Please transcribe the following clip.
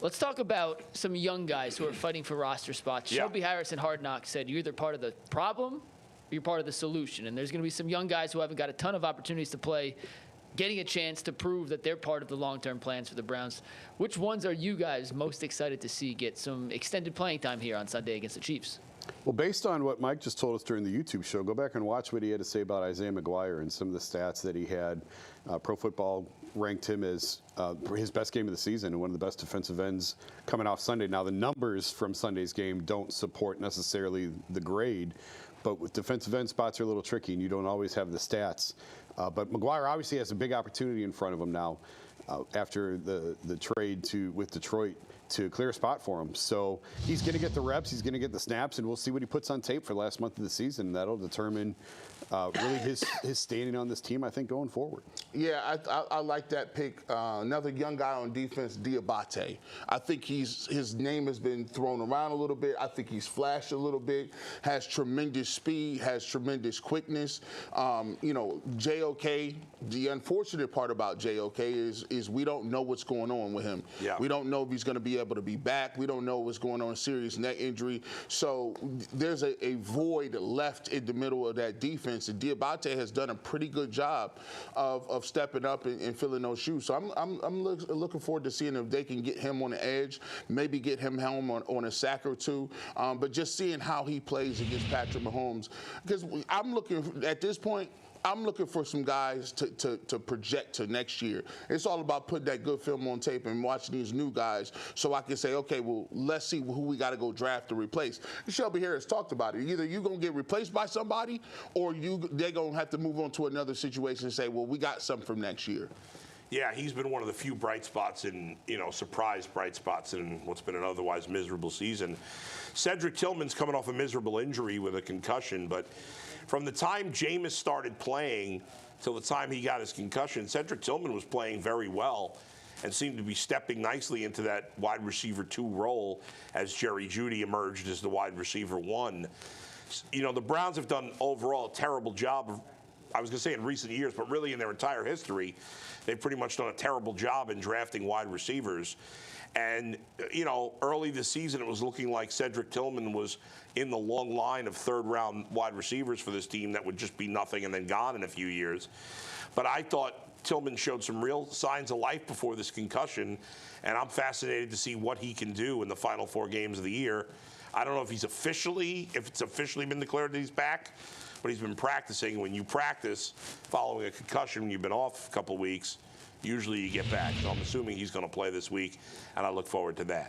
Let's talk about some young guys who are fighting for roster spots. Yeah. Shelby Harris in Hard Knocks said you're either part of the problem or you're part of the solution. And there's going to be some young guys who haven't got a ton of opportunities to play, getting a chance to prove that they're part of the long-term plans for the Browns. Which ones are you guys most excited to see get some extended playing time here on Sunday against the Chiefs? Well, based on what Mike just told us during the YouTube show, go back and watch what he had to say about Isaiah McGuire and some of the stats that he had. Pro Football ranked him as his best game of the season and one of the best defensive ends coming off Sunday. Now, the numbers from Sunday's game don't support necessarily the grade, but with defensive end spots are a little tricky, and you don't always have the stats. But McGuire obviously has a big opportunity in front of him now after the trade with Detroit to clear a spot for him. So he's going to get the reps, he's going to get the snaps, and we'll see what he puts on tape for the last month of the season. That'll determine really his standing on this team, I think, going forward. Yeah, I like that pick. Another young guy on defense, Diabate. I think his name has been thrown around a little bit. I think he's flashed a little bit, has tremendous speed, has tremendous quickness. You know, JOK, the unfortunate part about JOK is we don't know what's going on with him. Yeah. We don't know if he's going to be able to be back. We don't know what's going on, serious neck injury. So there's a void left in the middle of that defense. And Diabate has done a pretty good job of stepping up and filling those shoes. So I'm looking forward to seeing if they can get him on the edge, maybe get him home on a sack or two. But just seeing how he plays against Patrick Mahomes. Because I'm looking, at this point, I'm looking for some guys to project to next year. It's all about putting that good film on tape and watching these new guys so I can say, okay, well, let's see who we got to go draft to replace. Shelby Harris talked about it. Either you're going to get replaced by somebody or they're going to have to move on to another situation and say, well, we got something from next year. Yeah, he's been one of the few bright spots in, surprise bright spots in what's been an otherwise miserable season. Cedric Tillman's coming off a miserable injury with a concussion, but from the time Jameis started playing till the time he got his concussion, Cedric Tillman was playing very well and seemed to be stepping nicely into that wide receiver 2 role as Jerry Jeudy emerged as the wide receiver 1. You know, the Browns have done overall a terrible job of, I was going to say in recent years, but really in their entire history, they've pretty much done a terrible job in drafting wide receivers. And, early this season, it was looking like Cedric Tillman was in the long line of third-round wide receivers for this team that would just be nothing and then gone in a few years. But I thought Tillman showed some real signs of life before this concussion, and I'm fascinated to see what he can do in the final 4 games of the year. I don't know if it's officially been declared that he's back, but he's been practicing. When you practice following a concussion, when you've been off a couple of weeks, usually you get back. So I'm assuming he's going to play this week, and I look forward to that.